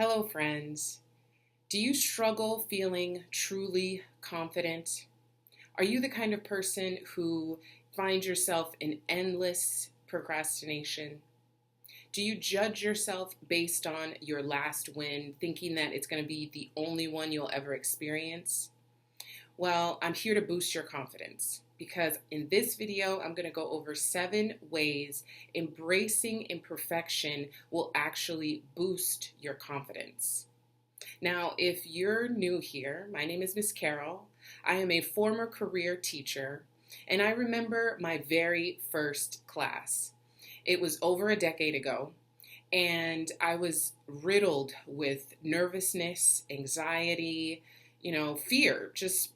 Hello, friends. Do you struggle feeling truly confident? Are you the kind of person who finds yourself in endless procrastination? Do you judge yourself based on your last win, thinking that it's going to be the only one you'll ever experience? Well, I'm here to boost your confidence because in this video, I'm going to go over 7 ways embracing imperfection will actually boost your confidence. Now, if you're new here, my name is Miss Carol. I am a former career teacher, and I remember my very first class. It was over a decade ago, and I was riddled with nervousness, anxiety, fear, just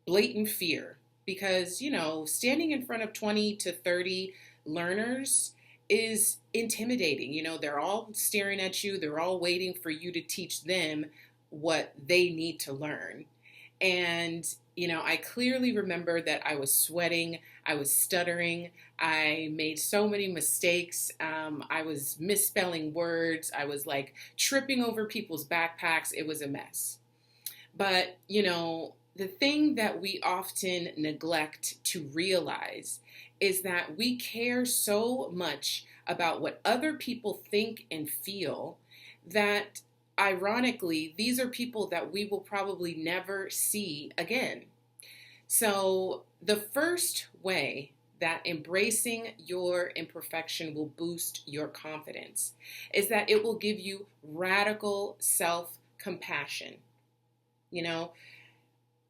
blatant fear. Because, standing in front of 20 to 30 learners is intimidating. They're all staring at you, they're all waiting for you to teach them what they need to learn. And, I clearly remember that I was sweating, I was stuttering, I made so many mistakes. I was misspelling words, I was like tripping over people's backpacks. It was a mess. But, the thing that we often neglect to realize is that we care so much about what other people think and feel that, ironically, these are people that we will probably never see again. So, the first way that embracing your imperfection will boost your confidence is that it will give you radical self-compassion.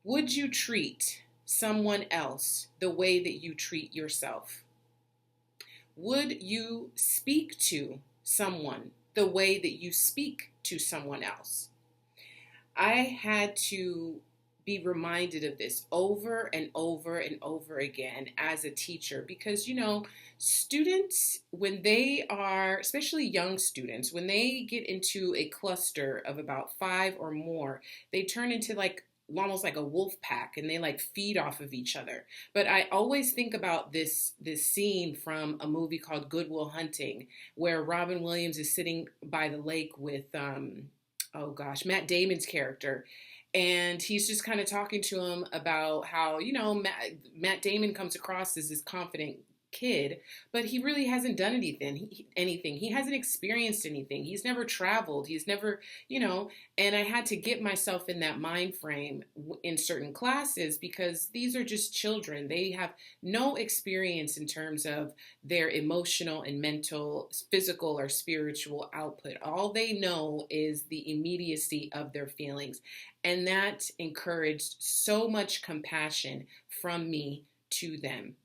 Would you treat someone else the way that you treat yourself? Would you speak to someone the way that you speak to someone else? I had to be reminded of this over and over and over again as a teacher because, students, when they are, especially young students, when they get into a cluster of about 5 or more, they turn into almost like a wolf pack, and they feed off of each other. But I always think about this scene from a movie called Good Will Hunting, where Robin Williams is sitting by the lake with Matt Damon's character, and he's just kind of talking to him about how Matt Damon comes across as this confident kid, but he really hasn't done anything. He hasn't experienced anything. He's never traveled. He's never, and I had to get myself in that mind frame in certain classes because these are just children. They have no experience in terms of their emotional and mental, physical or spiritual output. All they know is the immediacy of their feelings. And that encouraged so much compassion from me to them.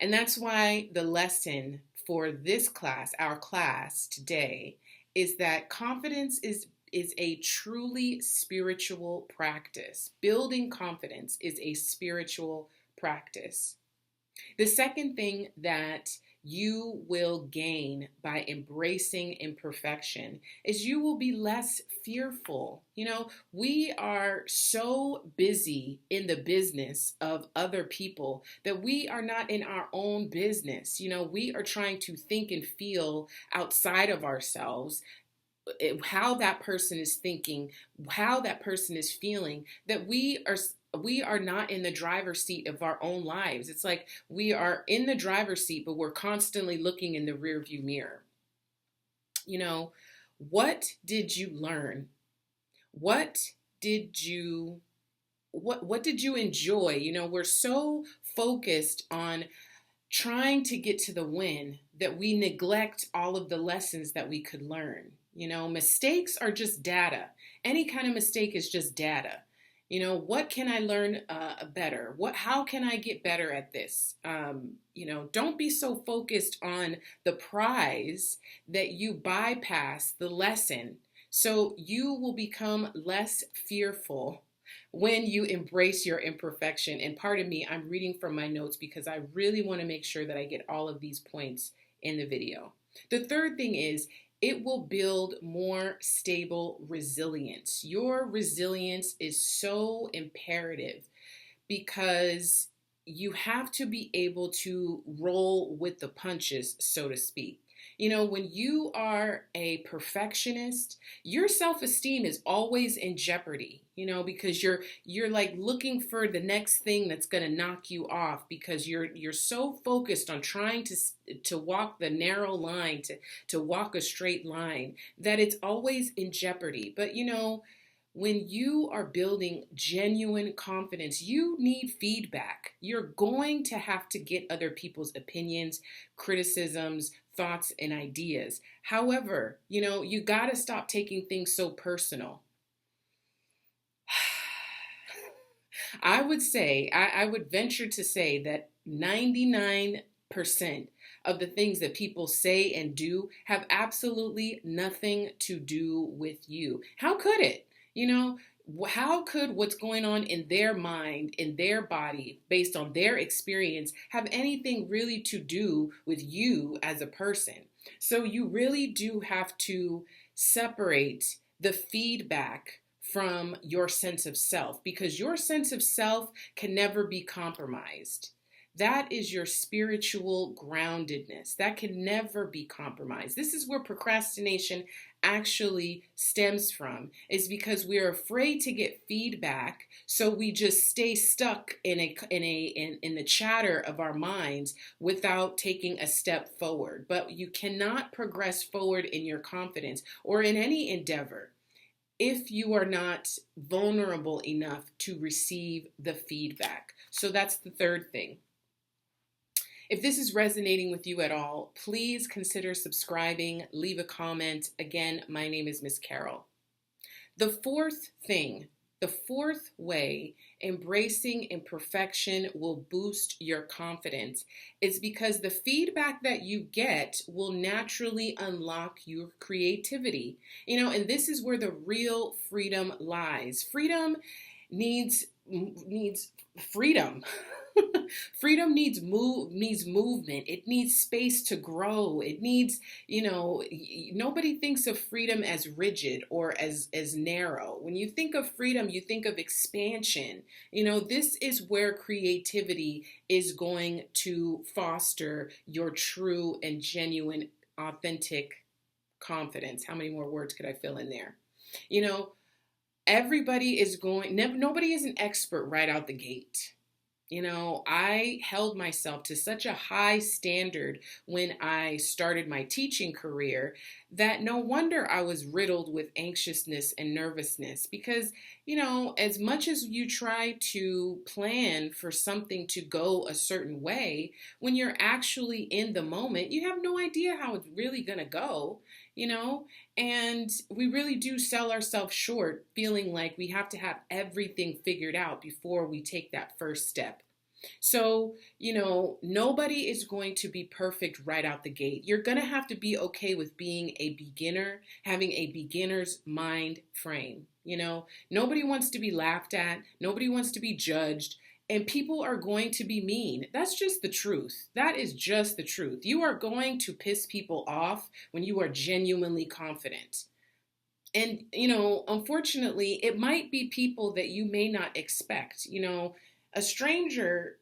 And that's why the lesson for this class, our class today, is that confidence is a truly spiritual practice. Building confidence is a spiritual practice. The second thing that you will gain by embracing imperfection is you will be less fearful. We are so busy in the business of other people that we are not in our own business. We are trying to think and feel outside of ourselves, how that person is thinking, how that person is feeling, that we are not in the driver's seat of our own lives. It's like we are in the driver's seat, but we're constantly looking in the rearview mirror. What did you learn? What did you enjoy? We're so focused on trying to get to the win that we neglect all of the lessons that we could learn. Mistakes are just data. Any kind of mistake is just data. What can I learn better? How can I get better at this? Don't be so focused on the prize that you bypass the lesson. So you will become less fearful when you embrace your imperfection. And pardon me, I'm reading from my notes because I really want to make sure that I get all of these points in the video. The third thing is it will build more stable resilience. Your resilience is so imperative because you have to be able to roll with the punches, so to speak. When you are a perfectionist, your self-esteem is always in jeopardy, because you're like looking for the next thing that's going to knock you off, because you're so focused on trying to walk the narrow line, to walk a straight line, that it's always in jeopardy. But when you are building genuine confidence, you need feedback. You're going to have to get other people's opinions, criticisms, thoughts, and ideas. However, you got to stop taking things so personal. I would say, I would venture to say that 99% of the things that people say and do have absolutely nothing to do with you. How could it? How could what's going on in their mind, in their body, based on their experience, have anything really to do with you as a person? So you really do have to separate the feedback from your sense of self, because your sense of self can never be compromised. That is your spiritual groundedness. That can never be compromised. This is where procrastination actually stems from, is because we're afraid to get feedback, so we just stay stuck in the chatter of our minds without taking a step forward. But you cannot progress forward in your confidence or in any endeavor if you are not vulnerable enough to receive the feedback. So that's the third thing. If this is resonating with you at all, please consider subscribing, leave a comment. Again, my name is Miss Carol. The fourth way embracing imperfection will boost your confidence is because the feedback that you get will naturally unlock your creativity. And this is where the real freedom lies. Freedom needs freedom. Freedom needs movement. It needs space to grow. It needs, nobody thinks of freedom as rigid or as narrow. When you think of freedom, you think of expansion. This is where creativity is going to foster your true and genuine, authentic confidence. How many more words could I fill in there? Nobody is an expert right out the gate. I held myself to such a high standard when I started my teaching career that no wonder I was riddled with anxiousness and nervousness, because, as much as you try to plan for something to go a certain way, when you're actually in the moment, you have no idea how it's really going to go. And we really do sell ourselves short, feeling like we have to have everything figured out before we take that first step. So, nobody is going to be perfect right out the gate. You're going to have to be okay with being a beginner, having a beginner's mind frame. Nobody wants to be laughed at. Nobody wants to be judged. And people are going to be mean. That's just the truth. That is just the truth. You are going to piss people off when you are genuinely confident. And, unfortunately, it might be people that you may not expect. A stranger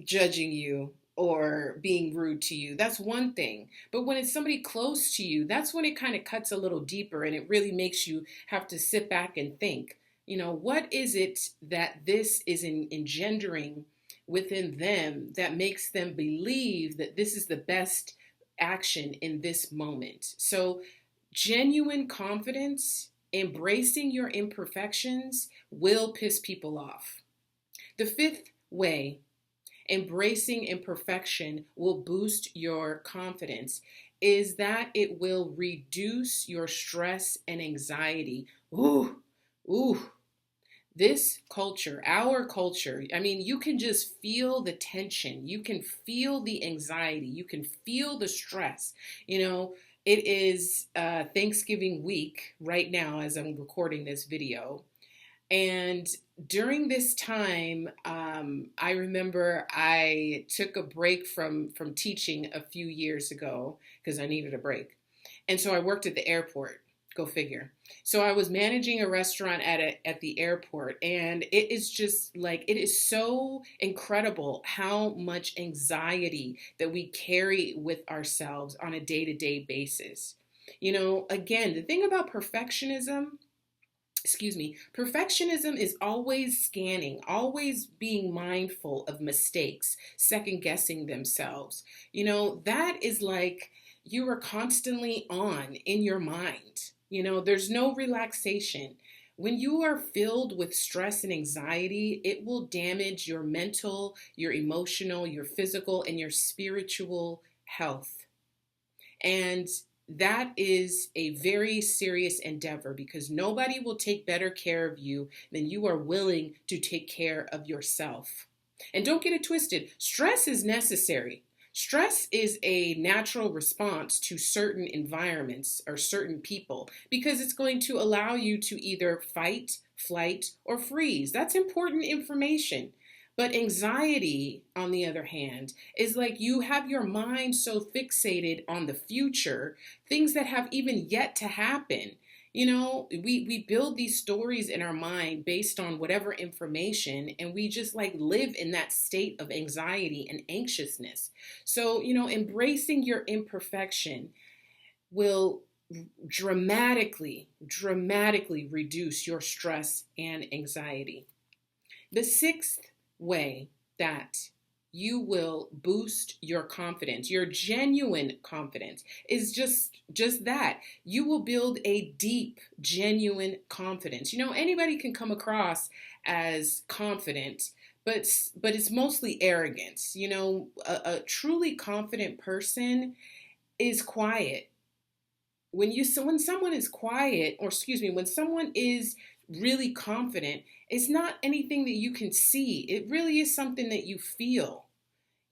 judging you or being rude to you, that's one thing. But when it's somebody close to you, that's when it kind of cuts a little deeper, and it really makes you have to sit back and think. What is it that this is engendering within them that makes them believe that this is the best action in this moment? So, genuine confidence, embracing your imperfections, will piss people off. The fifth way embracing imperfection will boost your confidence is that it will reduce your stress and anxiety. Ooh. This culture, our culture, you can just feel the tension. You can feel the anxiety. You can feel the stress. It is Thanksgiving week right now as I'm recording this video. And during this time, I remember I took a break from teaching a few years ago because I needed a break. And so I worked at the airport, Go figure. So I was managing a restaurant at the airport, and it is just like it is so incredible how much anxiety that we carry with ourselves on a day-to-day basis. Again, the thing about perfectionism is always scanning, always being mindful of mistakes, second guessing themselves. That is like you are constantly on in your mind. There's no relaxation. When you are filled with stress and anxiety, it will damage your mental, your emotional, your physical, and your spiritual health. And that is a very serious endeavor because nobody will take better care of you than you are willing to take care of yourself. And don't get it twisted, stress is necessary. Stress is a natural response to certain environments or certain people because it's going to allow you to either fight, flight, or freeze. That's important information. But anxiety, on the other hand, is like you have your mind so fixated on the future, things that have even yet to happen. We build these stories in our mind based on whatever information, and we just like live in that state of anxiety and anxiousness. So, embracing your imperfection will dramatically reduce your stress and anxiety. The sixth way that you will boost your confidence, your genuine confidence, is just that. You will build a deep, genuine confidence. Anybody can come across as confident, but it's mostly arrogance. A truly confident person is quiet. When someone is quiet, or excuse me, when someone is really confident, it's not anything that you can see. It really is something that you feel.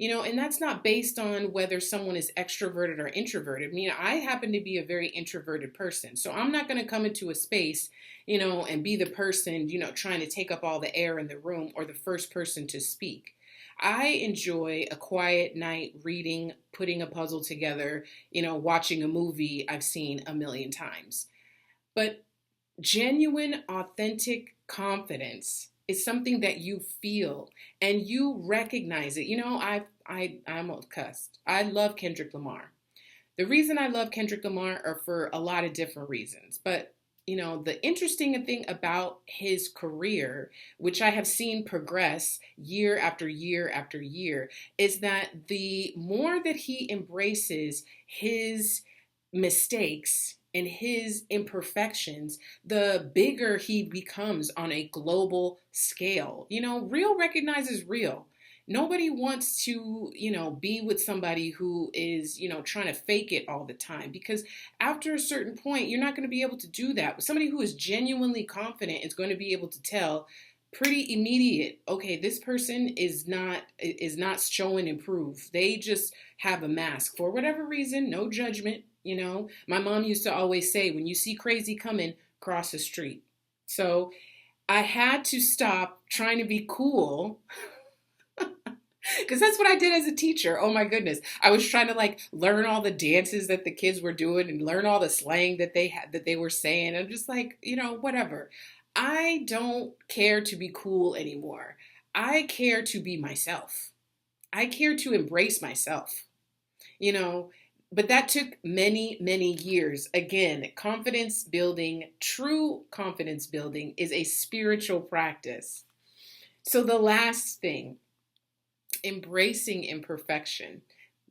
And that's not based on whether someone is extroverted or introverted. I happen to be a very introverted person, so I'm not going to come into a space, and be the person, trying to take up all the air in the room or the first person to speak. I enjoy a quiet night reading, putting a puzzle together, watching a movie I've seen a million times. But genuine, authentic confidence is something that you feel and you recognize it. I almost cussed. I love Kendrick Lamar. The reason I love Kendrick Lamar are for a lot of different reasons, but the interesting thing about his career, which I have seen progress year after year after year, is that the more that he embraces his mistakes and his imperfections, the bigger he becomes on a global scale. Real recognizes real. Nobody wants to, be with somebody who is, trying to fake it all the time, because after a certain point, you're not going to be able to do that. But somebody who is genuinely confident is going to be able to tell pretty immediate, okay, this person is not showing improve. They just have a mask for whatever reason, no judgment. My mom used to always say, when you see crazy coming, cross the street. So I had to stop trying to be cool because that's what I did as a teacher. Oh my goodness. I was trying to like learn all the dances that the kids were doing and learn all the slang that they were saying. I'm just like, whatever. I don't care to be cool anymore. I care to be myself. I care to embrace myself. You know, but that took many, many years. Again, confidence building, true confidence building is a spiritual practice. So the last thing, embracing imperfection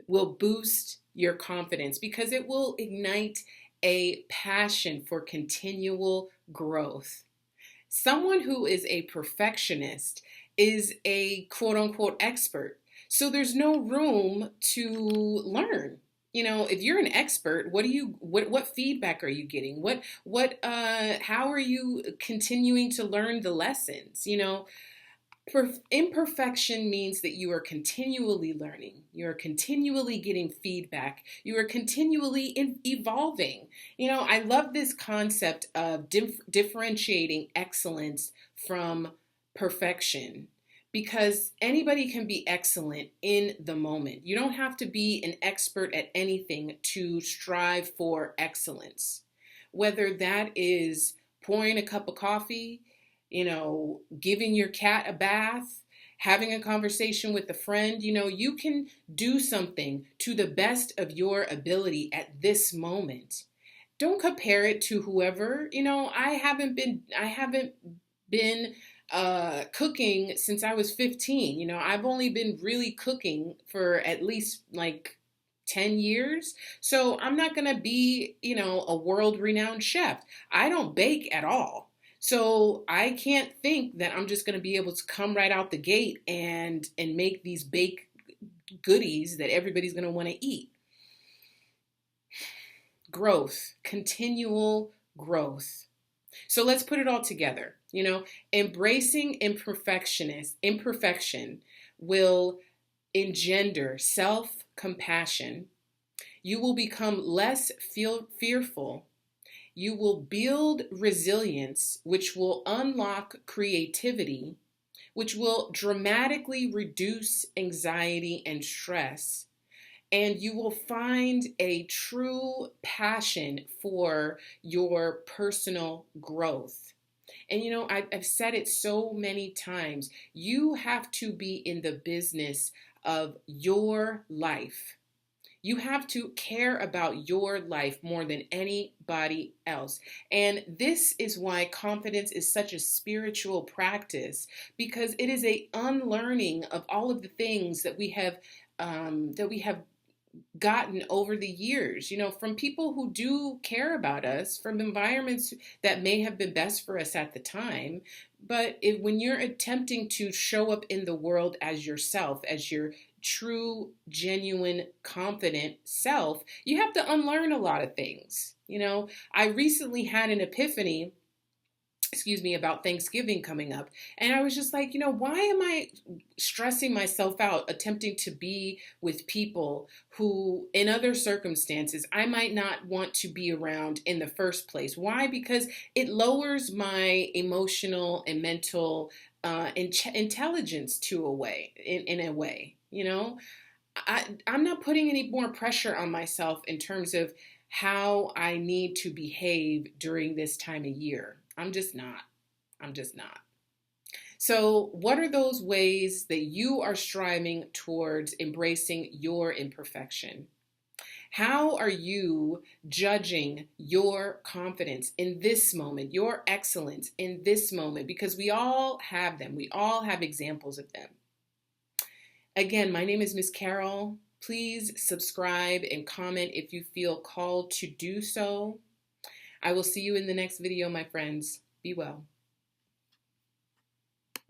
will boost your confidence because it will ignite a passion for continual growth. Someone who is a perfectionist is a quote unquote expert. So there's no room to learn. If you're an expert, what feedback are you getting? How are you continuing to learn the lessons? Imperfection means that you are continually learning. You are continually getting feedback. You are continually evolving. I love this concept of differentiating excellence from perfection because anybody can be excellent in the moment. You don't have to be an expert at anything to strive for excellence. whether that is pouring a cup of coffee, giving your cat a bath, having a conversation with a friend. You can do something to the best of your ability at this moment. Don't compare it to whoever. I haven't been cooking since I was 15. I've only been really cooking for at least like 10 years. So I'm not going to be, a world renowned chef. I don't bake at all. So I can't think that I'm just going to be able to come right out the gate and make these baked goodies that everybody's going to want to eat. Growth, continual growth. So let's put it all together. Embracing imperfection will engender self-compassion. You will become less fearful. You will build resilience, which will unlock creativity, which will dramatically reduce anxiety and stress. And you will find a true passion for your personal growth. And I've said it so many times. You have to be in the business of your life. You have to care about your life more than anybody else. And this is why confidence is such a spiritual practice, because it is a unlearning of all of the things that we have gotten over the years, from people who do care about us, from environments that may have been best for us at the time. But when you're attempting to show up in the world as yourself, as your true, genuine, confident self, you have to unlearn a lot of things. I recently had an epiphany, about Thanksgiving coming up. And I was just like, why am I stressing myself out attempting to be with people who, in other circumstances, I might not want to be around in the first place? Why? Because it lowers my emotional and mental intelligence in a way. I'm not putting any more pressure on myself in terms of how I need to behave during this time of year. I'm just not. So, what are those ways that you are striving towards embracing your imperfection? How are you judging your confidence in this moment, your excellence in this moment? Because we all have them. We all have examples of them. Again, my name is Miss Carol. Please subscribe and comment if you feel called to do so. I will see you in the next video, my friends. Be well.